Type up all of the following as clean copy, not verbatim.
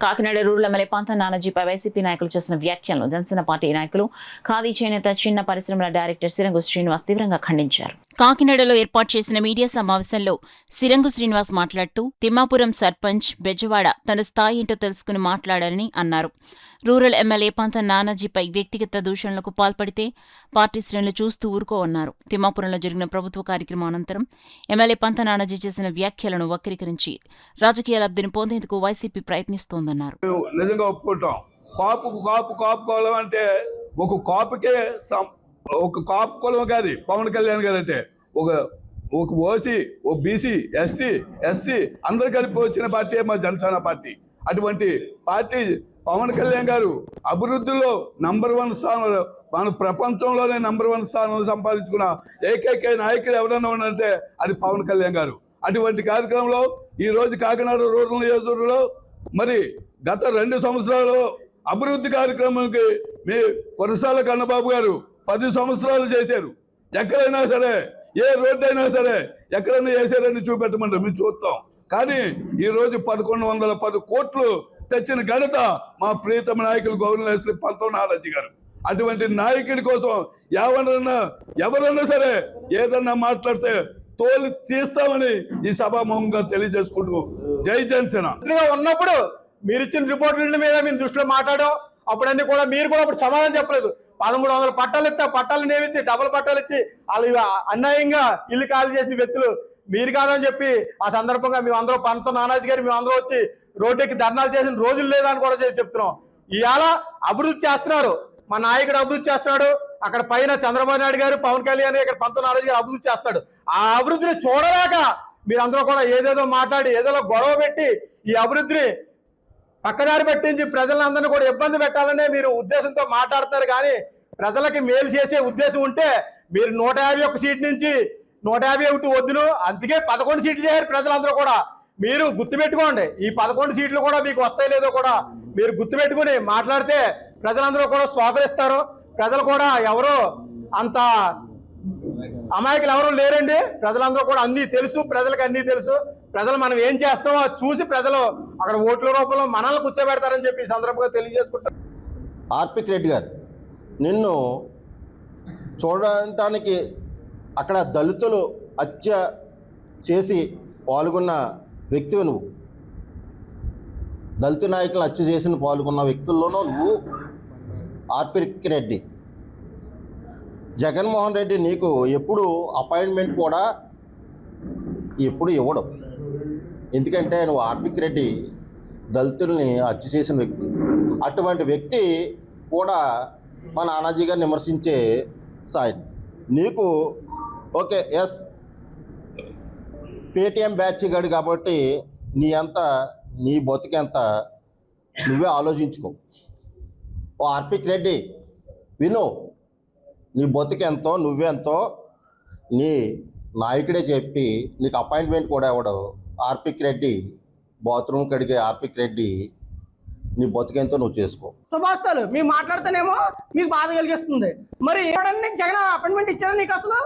Kakinada rural MLA పంత నానాజీపై YCP నాయకులు చేసిన వ్యాఖ్యలను జనసేన పార్టీ నాయకులు ఖాదీ చేనేత చిన్న పరిశ్రమల డైరెక్టర్ సిరంగు శ్రీనివాస్ తీవ్రంగా ఖండించారు. కాకినాడలో ఏర్పాటు చేసిన మీడియా సమావేశంలో సిరంగు శ్రీనివాస్ మాట్లాడుతూ తిమ్మాపురం సర్పంచ్ బెజవాడ తన స్థాయి ఏంటో తెలుసుకుని మాట్లాడారని అన్నారు. రూరల్ ఎమ్మెల్యే పంత నానాజీపై వ్యక్తిగత దూషణలకు పాల్పడితే పార్టీ శ్రేణులు చూస్తూ ఊరుకోవన్నారు. తిమ్మాపురంలో జరిగిన ప్రభుత్వ కార్యక్రమం అనంతరం ఎమ్మెల్యే పంత నానాజీ చేసిన వ్యాఖ్యలను వక్రీకరించి రాజకీయ లబ్ధిని పొందేందుకు వైసీపీ ప్రయత్నిస్తోందన్నారు. నిజంగా ఒప్పుకుంటాం. కాపు కులం అంటే ఒక కాపుకే ఒక కాపు కులం కాదు పవన్ కళ్యాణ్ గారు అంటే ఒక ఓసీ, ఓ బీసీ, ఎస్సీ అందరు కలిపి వచ్చిన పార్టీ మా జనసేన పార్టీ. అటువంటి పార్టీ పవన్ కళ్యాణ్ గారు అభివృద్ధిలో #1 స్థానంలో మన ప్రపంచంలోనే #1 స్థానంలో సంపాదించుకున్న ఏకైక నాయకుడు ఎవరైనా ఉన్నారంటే అది పవన్ కళ్యాణ్ గారు. అటువంటి కార్యక్రమంలో ఈరోజు కాకినాడ రూరల్ నియోజకవర్గంలో మరి గత 2 సంవత్సరాలు అభివృద్ధి కార్యక్రమానికి మీ కురసాల కన్నబాబు గారు 10 సంవత్సరాలు చేశారు. ఎక్కడైనా సరే ఏ రోడ్డు అయినా సరే ఎక్కడైనా చేశారని చూపెట్టమంటారు, మేము చూస్తాం. కానీ ఈరోజు 1110 కోట్లు తెచ్చిన ఘనత మా ప్రియతమ నాయకులు గవర్నర్ శ్రీ పంత నానాజీ గారు. అటువంటి నాయకుడి కోసం ఎవరన్నా సరే ఏదన్నా మాట్లాడితే తోలు తీస్తామని ఈ సభాముఖంగా తెలియజేసుకుంటూ జై జనసేన. ఉన్నప్పుడు మీరు ఇచ్చిన రిపోర్టుల మీద మేము దృష్టిలో మాట్లాడాం. అప్పుడన్నీ కూడా మీరు కూడా అప్పుడు సమాధానం చెప్పలేదు. 1300 పట్టాలు ఇస్తే పట్టాలు నేమించి డబుల్ పట్టాలు ఇచ్చి వాళ్ళు అన్యాయంగా ఇల్లు ఖాళీ చేసిన వ్యక్తులు మీరు కాదని చెప్పి ఆ సందర్భంగా మేమందరూ పంత నానాజీ గారు మేమందరూ వచ్చి రోడ్డుకి ధర్నాలు చేసిన రోజులు లేదని కూడా చెప్తున్నాం. ఇవాళ అభివృద్ధి చేస్తున్నారు, మా నాయకుడు అభివృద్ధి చేస్తున్నాడు. అక్కడ పైన చంద్రబాబు నాయుడు గారు, పవన్ కళ్యాణ్ ఇక్కడ పంత నానాజీ గారు అభివృద్ధి చేస్తాడు. ఆ అభివృద్ధిని చూడలేక మీరందరూ కూడా ఏదేదో మాట్లాడి ఏదో గొడవ పెట్టి ఈ అభివృద్ధిని పక్కదారి పెట్టించి ప్రజలందరినీ కూడా ఇబ్బంది పెట్టాలనే మీరు ఉద్దేశంతో మాట్లాడతారు. కానీ ప్రజలకి మేలు చేసే ఉద్దేశం ఉంటే మీరు 151 సీట్ నుంచి 151 వద్దును, అందుకే 11 సీట్లు చేశారు ప్రజలందరూ కూడా. మీరు గుర్తుపెట్టుకోండి, ఈ 11 సీట్లు కూడా మీకు వస్తాయి లేదో కూడా మీరు గుర్తుపెట్టుకుని మాట్లాడితే ప్రజలందరూ కూడా స్వాగతిస్తారు. ప్రజలు కూడా ఎవరో అంత అమాయకులు ఎవరూ లేరండి. ప్రజలందరూ కూడా అన్నీ తెలుసు, ప్రజలకు అన్నీ తెలుసు. ప్రజలు మనం ఏం చేస్తామో చూసి ప్రజలు అక్కడ ఓట్ల రూపంలో మనల్ని కూర్చోబెడతారని చెప్పి ఈ సందర్భంగా తెలియజేసుకుంటారు. ఆర్పి రెడ్డి గారు, నిన్ను చూడటానికి అక్కడ దళితులు హత్య చేసి పాల్గొన్న వ్యక్తివి నువ్వు. దళిత నాయకులు హత్య చేసిన పాల్గొన్న వ్యక్తుల్లోనూ నువ్వు ఆర్పి రెడ్డి. జగన్మోహన్ రెడ్డి నీకు ఎప్పుడు అపాయింట్మెంట్ కూడా ఎప్పుడు ఇవ్వడం. ఎందుకంటే నువ్వు ఆర్పి రెడ్డి దళితుల్ని హత్య చేసిన వ్యక్తి. అటువంటి వ్యక్తి కూడా మా నానాజీ గారిని విమర్శించే స్థాయి నీకు. ఓకే, ఎస్, పేటీఎం బ్యాచ్ గాడు కాబట్టి నీ బతికెంత నువ్వే ఆలోచించుకో. ఓ ఆర్పి రెడ్డి విను, నీ బతికెంతో నువ్వెంతో నీ నాయకుడే చెప్పి నీకు అపాయింట్మెంట్ కూడా ఇవ్వడు. ఆర్పి రెడ్డి బాత్రూమ్ కడిగే ఆర్పి రెడ్డి నీ బతికెంతో నువ్వు చేసుకో. సుభాస్తాలు మీరు మాట్లాడితేనేమో మీకు బాధ కలిగిస్తుంది. మరి ఎవడన్నా జగన్ అపాయింట్మెంట్ ఇచ్చారా నీకు? అసలు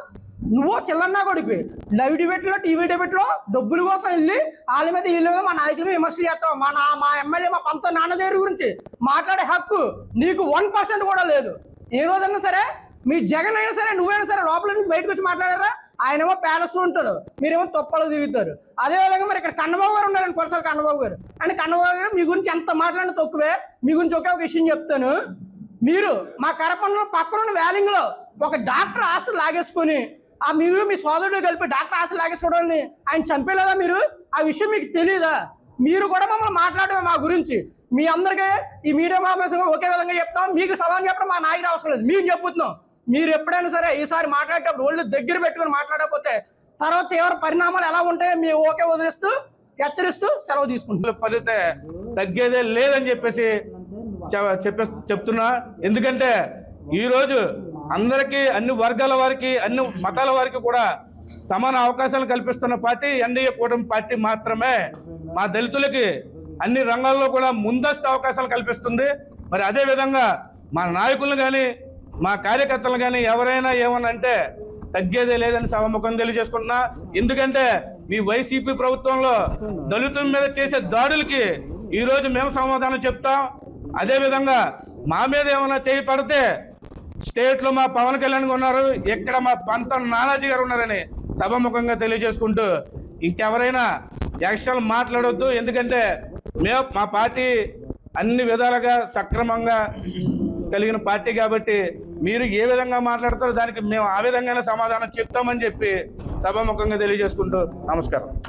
నువ్వు చిల్లన్నా కొడుకు లైవ్ డిబేట్లో, టీవీ డిబేట్లో డబ్బుల కోసం వెళ్ళి వాళ్ళ మీద వీళ్ళ మీద మా నాయకుల మీద విమర్శ చేస్తావు. మా ఎమ్మెల్యే మా పంత నాన్నగారి గురించి మాట్లాడే హక్కు నీకు 1% కూడా లేదు. ఏ రోజన్నా సరే మీ జగన్ అయినా సరే నువ్వైనా సరే లోపల నుంచి బయటకు వచ్చి మాట్లాడారా? ఆయనేమో ప్యాలెస్లో ఉంటాడు, మీరేమో తొప్పలు తిరుగుతారు. అదేవిధంగా మరి ఇక్కడ కన్నబాబు గారు ఉన్నారండి, కురసాల కన్నబాబు గారు. అంటే కన్నబాబు గారు మీ గురించి ఎంత మాట్లాడినా తక్కువే. మీ గురించి ఒకే ఒక విషయం చెప్తాను. మీరు మా కరపంలో పక్కనున్న వ్యాలింగ్లో ఒక డాక్టర్ ఆస్తులు లాగేసుకొని మీరు మీ సోదరుడు కలిపి డాక్టర్ ఆస్తులు లాగేసుకోవడాన్ని ఆయన చంపేలేదా మీరు? ఆ విషయం మీకు తెలియదా? మీరు కూడా మమ్మల్ని మాట్లాడమే మా గురించి. మీ అందరికీ ఈ మీడియా సమావేశంగా ఒకే విధంగా చెప్తాం. మీకు సవాల్ చెప్పడం మా నాయకుడు అవసరం లేదు, మేము చెప్పుతున్నాం. మీరు ఎప్పుడైనా సరే ఈసారి మాట్లాడేటప్పుడు ఒళ్ళు దగ్గర పెట్టుకుని మాట్లాడకపోతే తర్వాత తీవ్ర పరిణామాలు ఎలా ఉంటాయో మేము ఓకే వదిలేస్తూ హెచ్చరిస్తూ సెలవు తీసుకుంటాం. ఫలితే తగ్గేదే లేదని చెప్పేసి చెప్తున్నా. ఎందుకంటే ఈరోజు అందరికీ, అన్ని వర్గాల వారికి, అన్ని మతాల వారికి కూడా సమాన అవకాశాలు కల్పిస్తున్న పార్టీ ఎన్డీఏ కూటమి పార్టీ మాత్రమే. మా దళితులకి అన్ని రంగాల్లో కూడా ముందస్తు అవకాశాలు కల్పిస్తుంది. మరి అదేవిధంగా మా నాయకులను కానీ మా కార్యకర్తలు కానీ ఎవరైనా ఏమన్నా అంటే తగ్గేదే లేదని సభముఖం తెలియజేసుకుంటున్నా. ఎందుకంటే మీ వైసీపీ ప్రభుత్వంలో దళితుల మీద చేసే దాడులకి ఈరోజు మేము సమాధానం చెప్తాం. అదేవిధంగా మా మీద ఏమైనా చేయి పడితే స్టేట్లో మా పవన్ కళ్యాణ్ ఉన్నారు, ఇక్కడ మా పంత నానాజీ గారు ఉన్నారని సభాముఖంగా తెలియజేసుకుంటూ ఇంకెవరైనా యాక్షన్ మాట్లాడొద్దు. ఎందుకంటే మా పార్టీ అన్ని విధాలుగా సక్రమంగా కలిగిన పార్టీ కాబట్టి మీరు ఏ విధంగా మాట్లాడతారో దానికి మేము ఆ విధంగానే సమాధానం చెప్తామని చెప్పి సభాముఖంగా తెలియజేసుకుంటూ నమస్కారం.